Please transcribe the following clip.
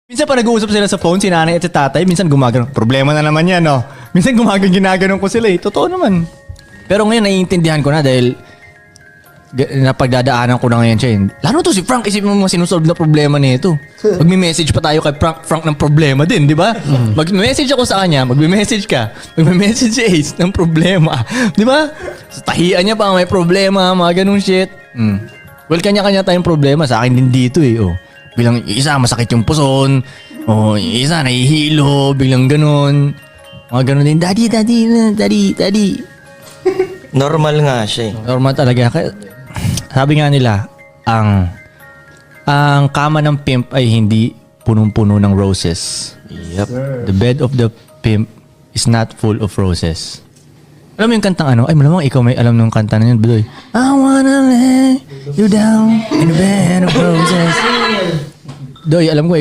Minsan pa nag-uusap sila sa phone, si nanay at si tatay, minsan gumagano. Problema na naman yan, no? Minsan ginaganon ko sila eh. Totoo naman. Pero ngayon, naiintindihan ko na dahil napagdadaanan ko na ngayon siya eh. Lalo to si Frank, isipin mo mga sinusolve na problema nito. Magme-message pa tayo kay Frank ng problema din, di ba? Magme-message ako sa kanya, magme-message ka. Magme-message si Ace ng problema. Di ba? Sa tahian niya pa, may problema, mga ganung shit. Well, kanya-kanya tayong problema. Sa akin din dito eh, oh. Bilang isa masakit yung puson, o isa nahihilo, biglang ganun. Mga ganun din, daddy. Normal nga siya eh. Normal talaga. Sabi nga nila, ang kama ng pimp ay hindi punong-puno ng roses. Yep. The bed of the pimp is not full of roses. Alam mo yung kantang ano? Ay, malamang ikaw may alam ng kanta na yun, Bedoy. I wanna lay you down in a bed of roses. Doy, alam ko,